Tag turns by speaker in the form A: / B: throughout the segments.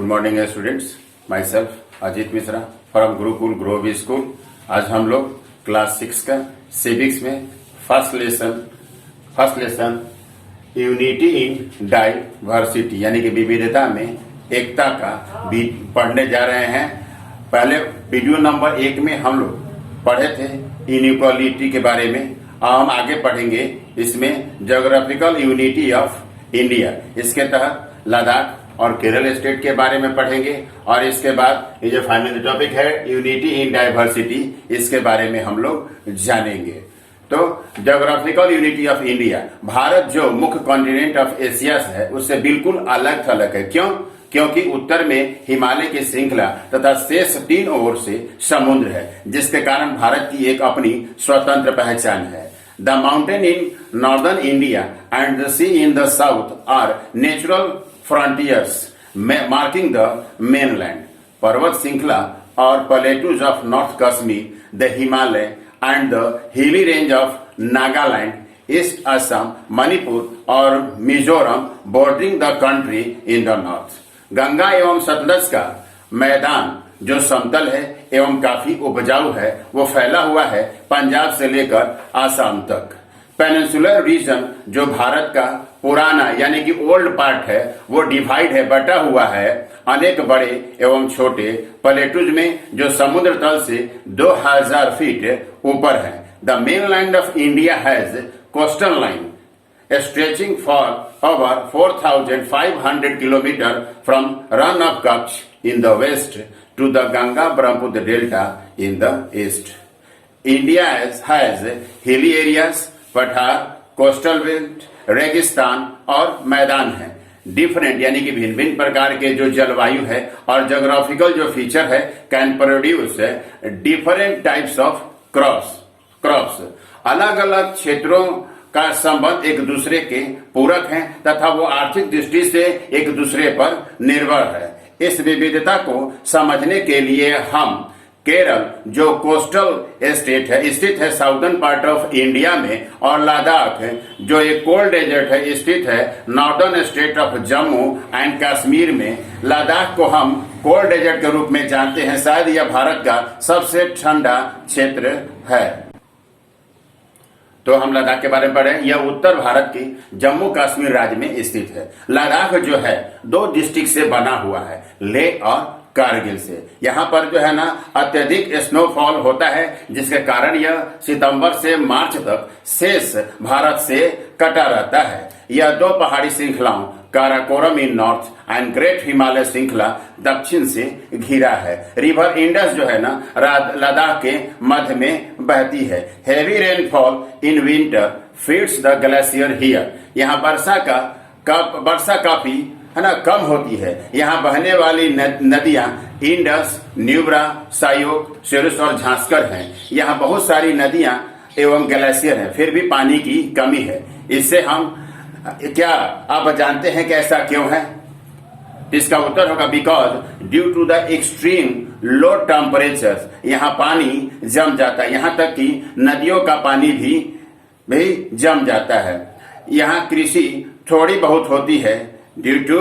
A: Morning students, my self Ajit Mishra from Gurukul Grove school. आज हम लोग क्लास 6 का सिविक्स में first lesson unity in diversity यानी कि विविधता में एकता का पढ़ने जा रहे हैं। पहले वीडियो नंबर 1 में हम लोग पढ़े थे इनइक्वालिटी के बारे में। अब हम आगे पढ़ेंगे इसमें ज्योग्राफिकल यूनिटी ऑफ इंडिया। इसके तहत लद्दाख और केरल स्टेट के बारे में पढ़ेंगे और इसके बाद ये जो फाइनल टॉपिक है यूनिटी इन डाइवर्सिटी, इसके बारे में हम लोग जानेंगे। तो geographical unity of India, Bharat जो मुख्य कॉन्टिनेंट ऑफ एशिया से है उससे बिल्कुल अलग थलग है। क्यों? क्योंकि उत्तर में हिमालय की श्रृंखला तथा शेष 3 ओर से समुद्र है, जिसके कारण भारत की एक अपनी स्वतंत्र पहचान है। The mountain in northern India and the sea in the south are natural frontiers marking the mainland. पर्वत श्रृंखला और plateaus of north Kashmir, the Himalaya and the hilly range of Nagaland, east Assam, Manipur और Mizoram bordering the country in the north. Ganga एवं सतलज का मैदान जो समतल है एवं काफी उपजाऊ है, वो फैला हुआ है पंजाब से लेकर आसाम तक। पेनिनसुलर रीजन जो भारत का पुराना यानी कि ओल्ड पार्ट है, वो डिवाइड है, बटा हुआ है अनेक बड़े एवं छोटे प्लेटूज में जो समुद्र तल से 2000 फीट ऊपर है। The mainland of India has coastal line stretching for over 4,500 kilometers from Run of Kutch in the west to the Ganga-Brahmaputra Delta in the east. India has hilly areas, पठार, coastal belt, रेगिस्तान और मैदान है। Different यानी कि भिन्न भिन्न प्रकार के जो जलवायु है और जोग्राफिकल जो फीचर है can produce different types of crops. अलग अलग क्षेत्रों का संबंध एक दूसरे के पूरक हैं तथा वो आर्थिक दृष्टि से एक दूसरे पर निर्भर है। इस विविधता को समझने के लिए हम केरल जो कोस्टल स्टेट है स्थित है साउदर्न पार्ट ऑफ इंडिया में, और लद्दाख जो एक कोल्ड डेजर्ट है स्थित है northern state of Jammu and Kashmir में। लद्दाख को हम कोल्ड डेजर्ट के रूप में जानते हैं, शायद यह भारत का सबसे ठंडा क्षेत्र है। तो हम लद्दाख के बारे में पढ़े। यह उत्तर भारत के जम्मू कश्मीर राज्य में स्थित है। लद्दाख जो है 2 डिस्ट्रिक्ट से बना हुआ है, लेह और कारगिल से। यहाँ पर जो है ना अत्यधिक स्नोफॉल होता है, जिसके कारण यह सितंबर से मार्च तक शेष भारत से कटा रहता है। यह 2 पहाड़ी श्रृंखलाओं काराकोरम इन नॉर्थ एंड ग्रेट हिमालय श्रृंखला दक्षिण से घिरा है। रिवर इंडस जो है ना लद्दाख के मध्य में बहती है। Heavy rainfall in winter feeds the glacier here. यहाँ वर्षा काफी है ना कम होती है। यहाँ बहने वाली नदियां इंडस, न्यूब्रा, सायोक, सिरुस और झांसकर हैं। यहाँ बहुत सारी नदियां एवं ग्लेशियर हैं, फिर भी पानी की कमी है। इससे हम क्या आप जानते हैं कि ऐसा क्यों है? इसका उत्तर होगा because due to the extreme low temperature यहाँ पानी जम जाता है, यहाँ तक कि नदियों का पानी भी जम जाता है। यहाँ कृषि थोड़ी बहुत होती है ड्यू टू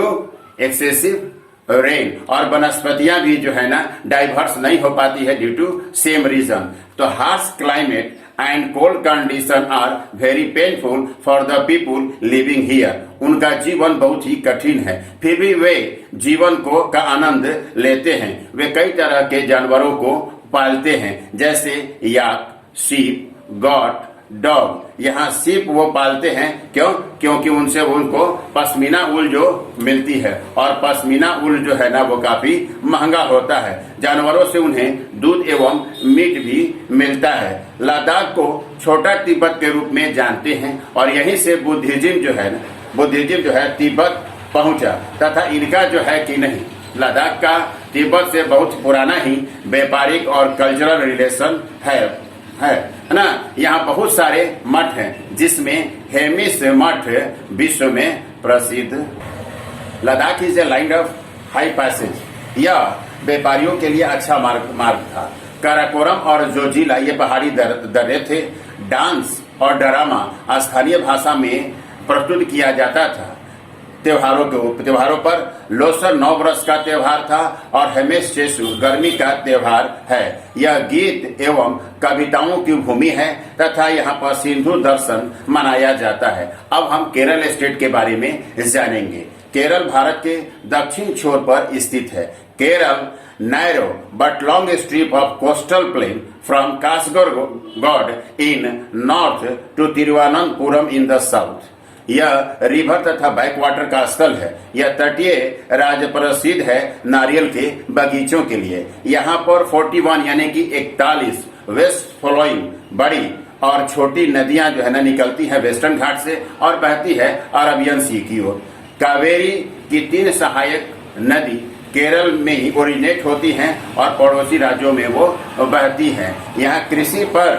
A: एक्सेसिव रेन, और वनस्पतियां भी जो है ना डाइवर्स नहीं हो पाती है ड्यू टू सेम रीजन। तो harsh climate and cold condition are very painful for the people living here. उनका जीवन बहुत ही कठिन है, फिर भी वे जीवन का आनंद लेते हैं। वे कई तरह के जानवरों को पालते हैं, जैसे याक, शीप, गॉट, डॉग। यहाँ सीप वो पालते हैं, क्यों? क्योंकि उनसे उनको पश्मीना ऊल जो मिलती है, और पश्मीना ऊल जो है ना वो काफी महंगा होता है। जानवरों से उन्हें दूध एवं मीट भी मिलता है। लद्दाख को छोटा तिब्बत के रूप में जानते हैं, और यहीं से बुद्धिज्म जो है तिब्बत पहुंचा, तथा इनका जो है कि नहीं लद्दाख का तिब्बत से बहुत पुराना ही व्यापारिक और कल्चरल रिलेशन है ना। यहाँ बहुत सारे मठ हैं, जिसमें हेमिस मठ विश्व में प्रसिद्ध। Ladakh is a line of high passage. यह व्यापारियों के लिए अच्छा मार्ग था। काराकोरम और जोजिला ये पहाड़ी दर्रे थे। डांस और ड्रामा स्थानीय भाषा में प्रस्तुत किया जाता था। त्योहारों पर लोसर 9 वर्ष का त्योहार था और हेमेस्टेसु गर्मी का त्योहार है। यह गीत एवं कविताओं की भूमि है तथा यहाँ पर सिंधु दर्शन मनाया जाता है। अब हम केरल स्टेट के बारे में जानेंगे। केरल भारत के दक्षिण छोर पर स्थित है। Kerala narrow but long strip of coastal plain from Kasaragod in north to Thiruvananthapuram in the south। यह रिवर तथा बैकवाटर का स्थल है। यह तटीय राज्य प्रसिद्ध है नारियल के बगीचों के लिए। यहाँ पर 41 यानी कि 41 वेस्ट फ्लोइंग बड़ी और छोटी नदियां जो है ना निकलती है वेस्टर्न घाट से और बहती है अरबियन सी की ओर। कावेरी की 3 सहायक नदी केरल में ही ओरिजिनेट होती हैं और पड़ोसी राज्यों में वो बहती हैं। यहाँ कृषि पर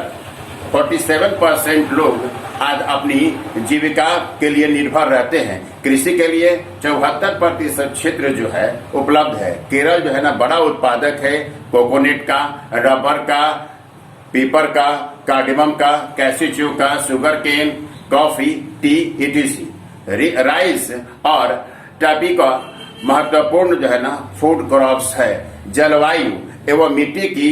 A: 47% लोग आज अपनी जीविका के लिए निर्भर रहते हैं। कृषि के लिए 74% क्षेत्र जो है उपलब्ध है। केरल जो है ना बड़ा उत्पादक है कोकोनट का, रबर का, पीपर का, कार्डिमम का, कैसिच्यू का, sugar cane, coffee, tea etc। Rice और टैपिका महत्वपूर्ण जो है ना फूड क्रॉप्स है। जलवायु एवं मिट्टी की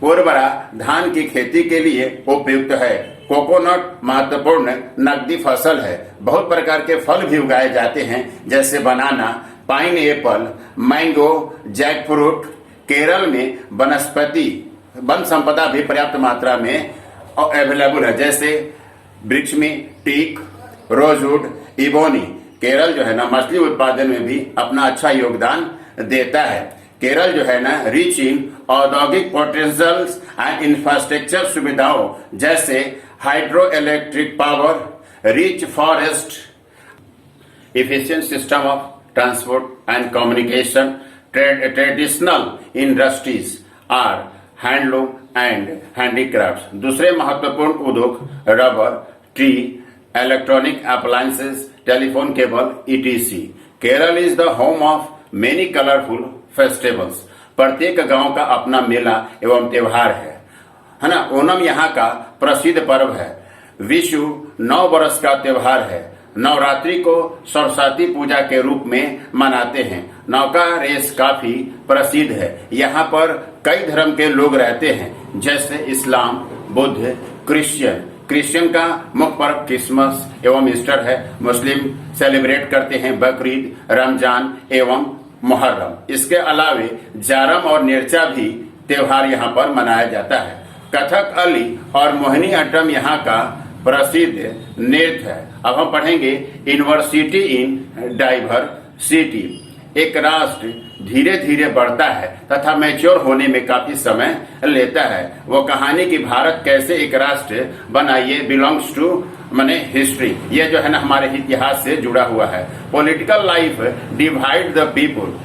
A: उर्वरा धान की खेती के लिए उपयुक्त है। कोकोनट महत्वपूर्ण नकदी फसल है। बहुत प्रकार के फल भी उगाए जाते हैं जैसे banana, pineapple, mango, jackfruit. Kerala में वन संपदा भी पर्याप्त मात्रा में अवेलेबल है जैसे वृक्ष में टीक, रोजवुड, इबोनी। केरल जो है ना मछली उत्पादन में भी अपना अच्छा योगदान देता है। केरल जो है ना रिच इन औद्योगिक पोटेंशियल्स एंड इंफ्रास्ट्रक्चर सुविधाओं जैसे hydro electric power, rich forest, efficient system of transport and communication, traditional industries are handloom and handicrafts। दूसरे महत्वपूर्ण उद्योग rubber, tree, electronic appliances, telephone cable etc। Kerala is the home of many colourful festivals. प्रत्येक गांव का अपना मेला एवं त्योहार है ना। ओणम यहाँ का प्रसिद्ध पर्व है। विशु 9 वर्ष का त्योहार है। नवरात्रि को सरस्वती पूजा के रूप में मनाते हैं। नौका रेस काफी प्रसिद्ध है। यहाँ पर कई धर्म के लोग रहते हैं जैसे इस्लाम, बुद्ध, क्रिश्चियन का मुख्य पर्व क्रिसमस एवं ईस्टर है। मुस्लिम सेलिब्रेट करते हैं बकरीद, रमजान एवं मुहर्रम। इसके अलावे जारम और निरचा भी त्योहार यहाँ पर मनाया जाता है। कथकली और मोहिनीअट्टम यहाँ का प्रसिद्ध नृत्य है। अब हम पढ़ेंगे यूनिवर्सिटी इन डाइवर्सिटी। एक राष्ट्र धीरे धीरे बढ़ता है तथा मैच्योर होने में काफी समय लेता है। वो कहानी कि भारत कैसे एक राष्ट्र बना ये बिलोंग्स टू माने हिस्ट्री। ये जो है ना हमारे इतिहास से जुड़ा हुआ है। Political life divide the people,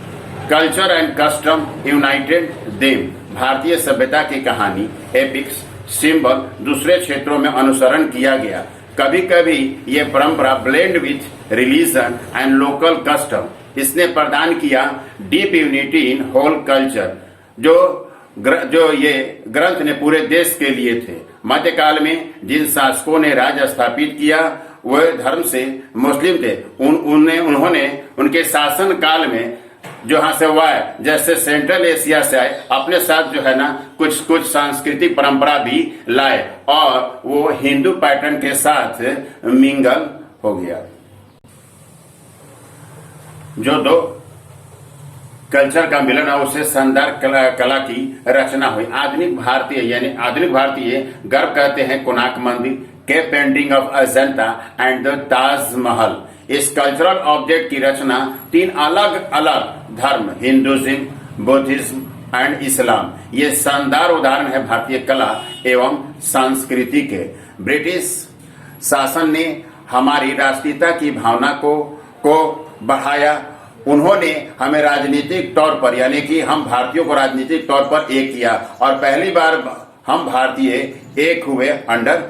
A: culture and custom United them. भारतीय सभ्यता की कहानी, एपिक्स, सिंबल दूसरे क्षेत्रों में अनुसरण किया गया। कभी कभी ये परंपरा blend with religion and local custom. इसने प्रदान किया deep unity in whole culture. जो ये ग्रंथ ने पूरे देश के लिए थे। मध्यकाल में जिन शासकों ने राज स्थापित किया वह धर्म से मुस्लिम थे। उन्होंने उनके शासन काल में जो यहाँ से हुआ है जैसे सेंट्रल एशिया से आए, अपने साथ जो है ना कुछ सांस्कृतिक परंपरा भी लाए और वो हिंदू पैटर्न के साथ मिंगल हो गया। जो दो कल्चर का मिलन है उससे शानदार कला की रचना हुई। आधुनिक भारतीय गर्व कहते हैं कोणार्क मंदिर, cave painting of Ajanta and the Taj Mahal. इस कल्चरल ऑब्जेक्ट की रचना 3 अलग अलग धर्म हिंदुइज्म, बुद्धिज्म एंड इस्लाम। ये शानदार उदाहरण है भारतीय कला एवं संस्कृति के। ब्रिटिश शासन ने हमारी राष्ट्रीयता की भावना को बढ़ाया। उन्होंने हमें राजनीतिक तौर पर यानी कि हम भारतीयों को राजनीतिक तौर पर एक किया और पहली बार हम भारतीय एक हुए अंडर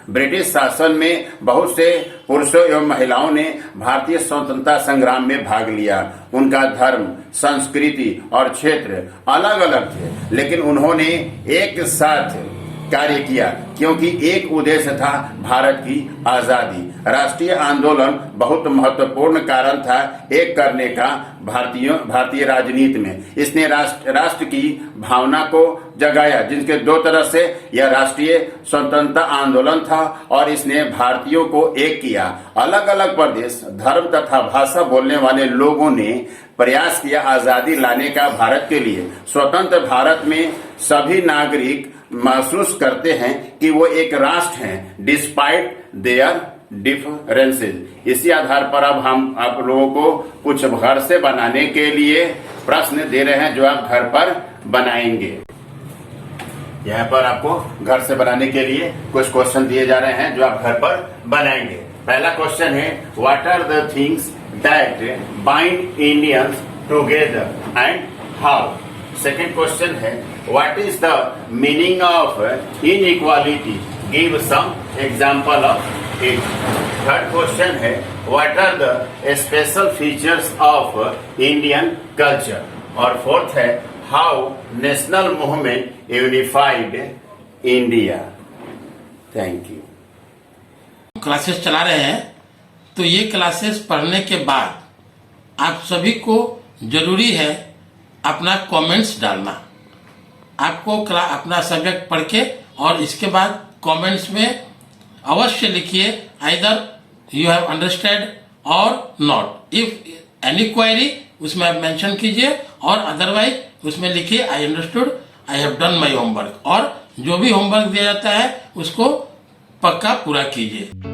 A: ब्रिटिश शासन में बहुत से पुरुषों एवं महिलाओं ने भारतीय स्वतंत्रता संग्राम में भाग लिया। उनका धर्म, संस्कृति और क्षेत्र अलग अलग थे लेकिन उन्होंने एक साथ कार्य किया, क्योंकि एक उद्देश्य था भारत की आजादी। राष्ट्रीय आंदोलन बहुत महत्वपूर्ण कारण था एक करने का भारतीय राजनीति में। इसने राष्ट्र की भावना को जगाया, जिनके दो तरह से यह राष्ट्रीय स्वतंत्रता आंदोलन था, और इसने भारतीयों को एक किया। अलग अलग प्रदेश, धर्म तथा भाषा बोलने वाले लोगों ने प्रयास किया आजादी लाने का भारत के लिए। स्वतंत्र भारत में सभी नागरिक महसूस करते हैं कि वो एक राष्ट्र हैं, डिस्पाइट देयर डिफरेंसेस। इसी आधार पर अब हम आप लोगों को कुछ घर से बनाने के लिए प्रश्न दे रहे हैं, जो आप घर पर बनाएंगे। यहाँ पर आपको घर से बनाने के लिए कुछ क्वेश्चन दिए जा रहे हैं, जो आप घर पर बनाएंगे। पहला क्वेश्चन है, what are the things that bind Indians together and how. Second question है, what is the meaning of inequality, give some example of it. Third question है, what are the special features of Indian culture. और fourth है, how national movement unified India. Thank you.
B: Classes चला रहे हैं, तो ये classes पढ़ने के बाद आप सभी को जरूरी है अपना कमेंट्स डालना। आपको अपना सब्जेक्ट पढ़ के और इसके बाद कमेंट्स में अवश्य लिखिए, आइदर यू हैव अंडरस्टैंड और नॉट। इफ एनी क्वेरी उसमें आप मेंशन कीजिए, और अदरवाइज उसमें लिखिए I understood, I have done my homework. और जो भी होमवर्क दिया जाता है उसको पक्का पूरा कीजिए।